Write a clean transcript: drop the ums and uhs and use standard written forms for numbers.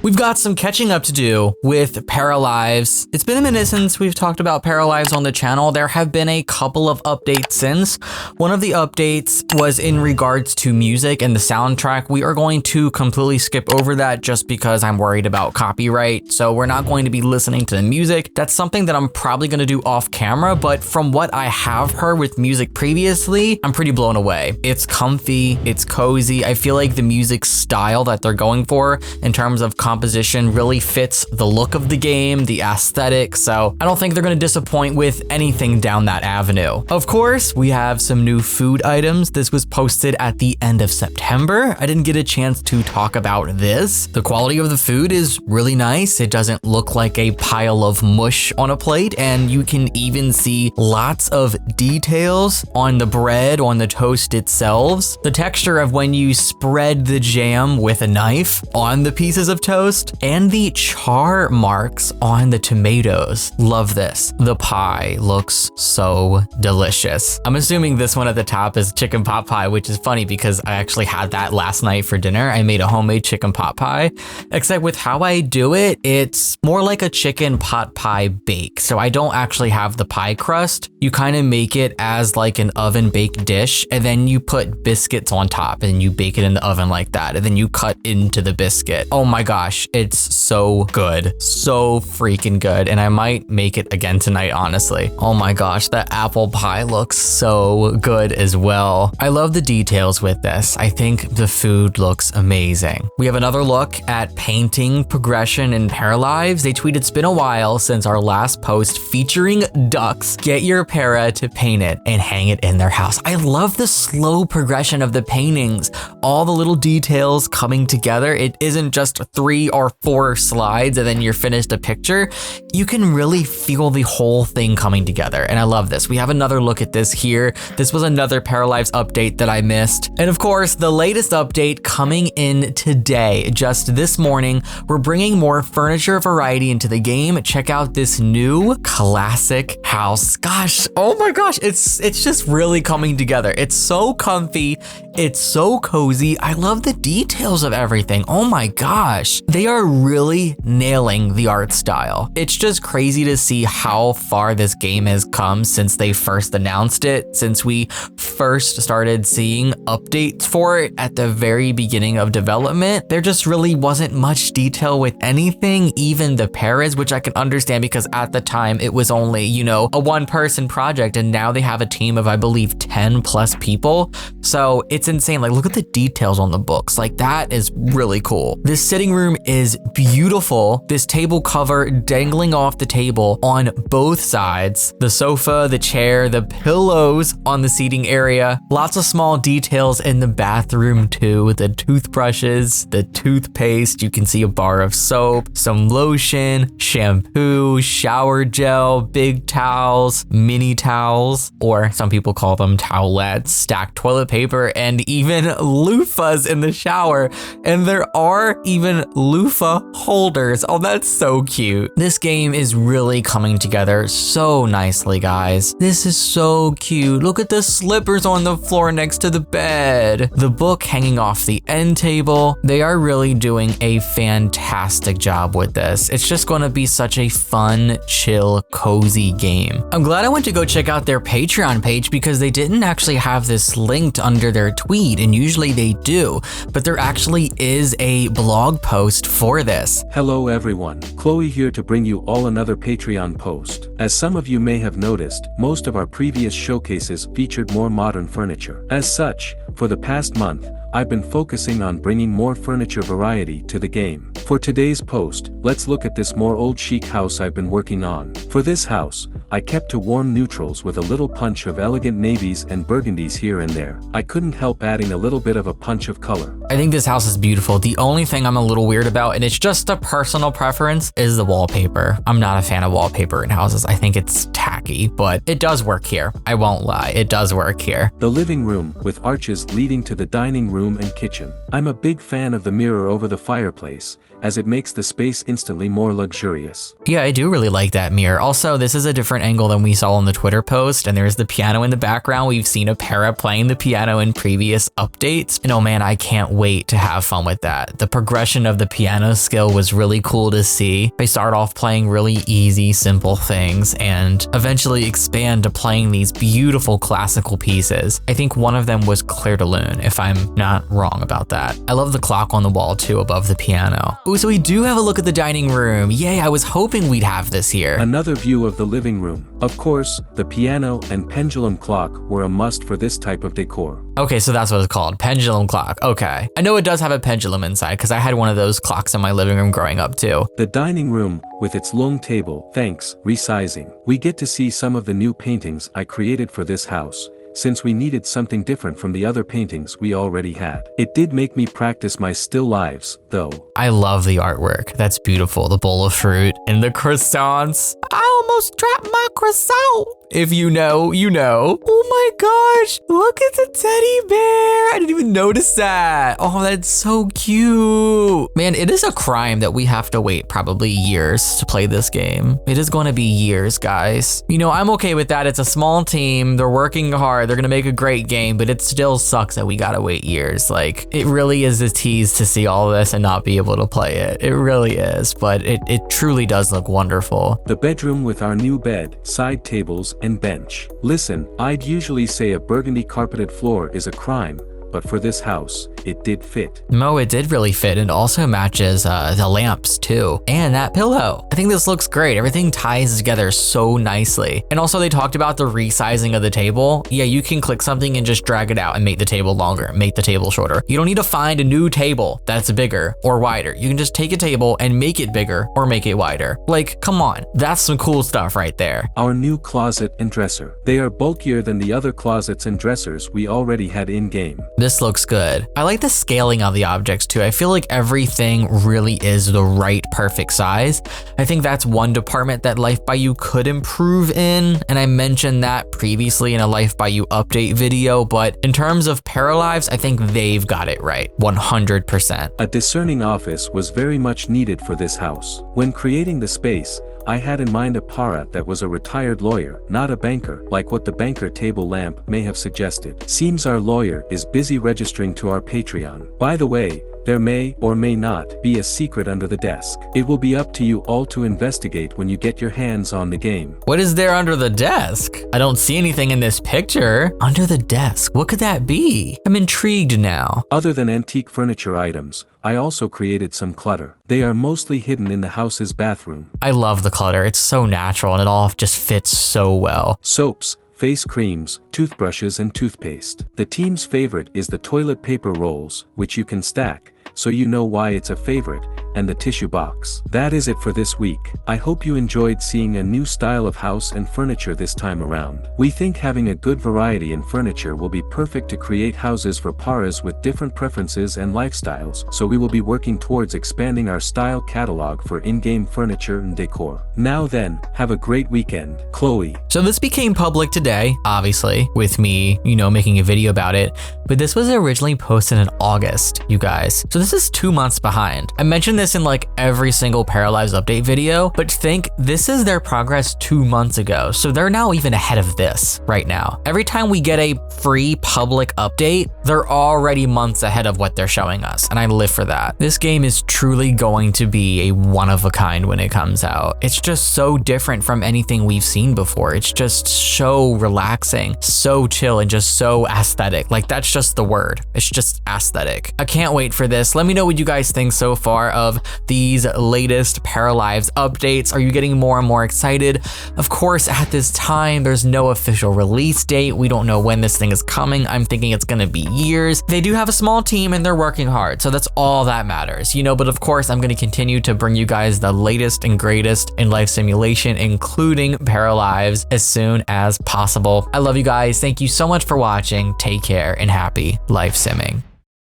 We've got some catching up to do with Paralives. It's been a minute since we've talked about Paralives on the channel. There have been a couple of updates since. One of the updates was in regards to music and the soundtrack. We are going to completely skip over that just because I'm worried about copyright. So we're not going to be listening to the music. That's something that I'm probably going to do off camera, but from what I have heard with music previously, I'm pretty blown away. It's comfy, it's cozy. I feel like the music style that they're going for in terms of composition really fits the look of the game, the aesthetic, so I don't think they're going to disappoint with anything down that avenue. Of course, we have some new food items. This was posted at the end of September. I didn't get a chance to talk about this. The quality of the food is really nice. It doesn't look like a pile of mush on a plate, and you can even see lots of details on the bread, on the toast itself. The texture of when you spread the jam with a knife on the pieces of toast, and the char marks on the tomatoes. Love this. The pie looks so delicious. I'm assuming this one at the top is chicken pot pie, which is funny because I actually had that last night for dinner. I made a homemade chicken pot pie, except with how I do it, it's more like a chicken pot pie bake. So I don't actually have the pie crust. You kind of make it as like an oven baked dish, and then you put biscuits on top and you bake it in the oven like that. And then you cut into the biscuit. Oh my gosh, it's so good. So freaking good. And I might make it again tonight, honestly. Oh my gosh, that apple pie looks so good as well. I love the details with this. I think the food looks amazing. We have another look at painting progression in Paralives. They tweeted, "It's been a while since our last post featuring ducks. Get your para to paint it and hang it in their house." I love the slow progression of the paintings. All the little details coming together. It isn't just 3 or 4 slides and then you're finished a picture. You can really feel the whole thing coming together, and I love this. We have another look at this here. This was another Paralives update that I missed. And of course, the latest update coming in today, just this morning, we're bringing more furniture variety into the game. Check out this new classic house. Gosh, oh my gosh, it's just really coming together. It's so comfy, it's so cozy. I love the details of everything. Oh my gosh. They are really nailing the art style. It's just crazy to see how far this game has come since they first announced it, since we first started seeing updates for it at the very beginning of development. There just really wasn't much detail with anything, even the paras, which I can understand because at the time it was only, you know, a one-person project, and now they have a team of, I believe, 10 plus people. So it's insane. Like, look at the details on the books. Like, that is really cool. This sitting room is beautiful. This table cover dangling off the table on both sides. The sofa, the chair, the pillows on the seating area. Lots of small details in the bathroom too. The toothbrushes, the toothpaste. You can see a bar of soap, some lotion, shampoo, shower gel, big towels, mini towels, or some people call them towelettes, stacked toilet paper, and even loofahs in the shower. And there are even loofah holders. Oh, that's so cute. This game is really coming together so nicely, guys. This is so cute. Look at the slippers on the floor next to the bed. The book hanging off the end table. They are really doing a fantastic job with this. It's just going to be such a fun, chill, cozy game. I'm glad I went to go check out their Patreon page because they didn't actually have this linked under their tweet, and usually they do, but there actually is a blog post for this. Hello everyone, Chloe here to bring you all another Patreon post. As some of you may have noticed, most of our previous showcases featured more modern furniture. As such, for the past month, I've been focusing on bringing more furniture variety to the game. For today's post, let's look at this more old chic house I've been working on. For this house, I kept to warm neutrals with a little punch of elegant navies and burgundies here and there. I couldn't help adding a little bit of a punch of color. I think this house is beautiful. The only thing I'm a little weird about, and it's just a personal preference, is the wallpaper. I'm not a fan of wallpaper in houses. I think it's tacky. tacky, but it does work here. I won't lie, it does work here. The living room, with arches leading to the dining room and kitchen. I'm a big fan of the mirror over the fireplace, as it makes the space instantly more luxurious. Yeah, I do really like that mirror. Also, this is a different angle than we saw on the Twitter post, and there's the piano in the background. We've seen a Para playing the piano in previous updates, and oh man, I can't wait to have fun with that. The progression of the piano skill was really cool to see. They start off playing really easy, simple things, and eventually expand to playing these beautiful classical pieces. I think one of them was Clair de Lune, if I'm not wrong about that. I love the clock on the wall too above the piano. Ooh, so we do have a look at the dining room. Yay, I was hoping we'd have this here. Another view of the living room. Of course, the piano and pendulum clock were a must for this type of decor. Okay, so that's what it's called, pendulum clock. Okay. I know it does have a pendulum inside because I had one of those clocks in my living room growing up too. The dining room, with its long table, thanks, resizing. We get to see some of the new paintings I created for this house, since we needed something different from the other paintings we already had. It did make me practice my still lives, though. I love the artwork. That's beautiful. The bowl of fruit and the croissants. I almost dropped my croissant. If you know, you know. Oh my gosh, look at the teddy bear. I didn't even notice that. Oh, that's so cute. Man, it is a crime that we have to wait probably years to play this game. It is going to be years, guys. You know, I'm okay with that. It's a small team. They're working hard. They're going to make a great game, but it still sucks that we got to wait years. Like, it really is a tease to see all this and not be able to play it. It really is, but it truly does look wonderful. The bedroom with our new bed, side tables, and bench. Listen, I'd usually say a burgundy carpeted floor is a crime, but for this house, it did fit. No, it did really fit, and also matches the lamps too, and that pillow. I think this looks great. Everything ties together so nicely. And also they talked about the resizing of the table. Yeah, you can click something and just drag it out and make the table longer, make the table shorter. You don't need to find a new table that's bigger or wider. You can just take a table and make it bigger or make it wider. Like, come on, that's some cool stuff right there. Our new closet and dresser. They are bulkier than the other closets and dressers we already had in-game. This looks good. I like the scaling of the objects too. I feel like everything really is the right perfect size. I think that's one department that Life by You could improve in, and I mentioned that previously in a Life by You update video, but in terms of Paralives, I think they've got it right, 100%. A discerning office was very much needed for this house. When creating the space, I had in mind a para that was a retired lawyer, not a banker, like what the banker table lamp may have suggested. Seems our lawyer is busy registering to our Patreon. By the way, there may or may not be a secret under the desk. It will be up to you all to investigate when you get your hands on the game. What is there under the desk? I don't see anything in this picture. Under the desk, what could that be? I'm intrigued now. Other than antique furniture items, I also created some clutter. They are mostly hidden in the house's bathroom. I love the clutter. It's so natural and it all just fits so well. Soaps, face creams, toothbrushes, and toothpaste. The team's favorite is the toilet paper rolls, which you can stack, so you know why it's a favorite, and the tissue box. That is it for this week. I hope you enjoyed seeing a new style of house and furniture this time around. We think having a good variety in furniture will be perfect to create houses for paras with different preferences and lifestyles, so we will be working towards expanding our style catalog for in-game furniture and decor. Now then, have a great weekend. Chloe. So this became public today, obviously, with me, making a video about it, but this was originally posted in August, you guys. So this is 2 months behind. I mentioned this in like every single Paralives update video, but think this is their progress 2 months ago. So they're now even ahead of this right now. Every time we get a free public update, they're already months ahead of what they're showing us. And I live for that. This game is truly going to be a one of a kind when it comes out. It's just so different from anything we've seen before. It's just so relaxing, so chill, and just so aesthetic. Like that's just the word. It's just aesthetic. I can't wait for this. Let me know what you guys think so far of these latest Paralives updates. Are you getting more and more excited? Of course, at this time, there's no official release date. We don't know when this thing is coming. I'm thinking it's gonna be years. They do have a small team and they're working hard, so that's all that matters, but of course, I'm gonna continue to bring you guys the latest and greatest in life simulation, including Paralives, as soon as possible. I love you guys. Thank you so much for watching. Take care and happy life simming.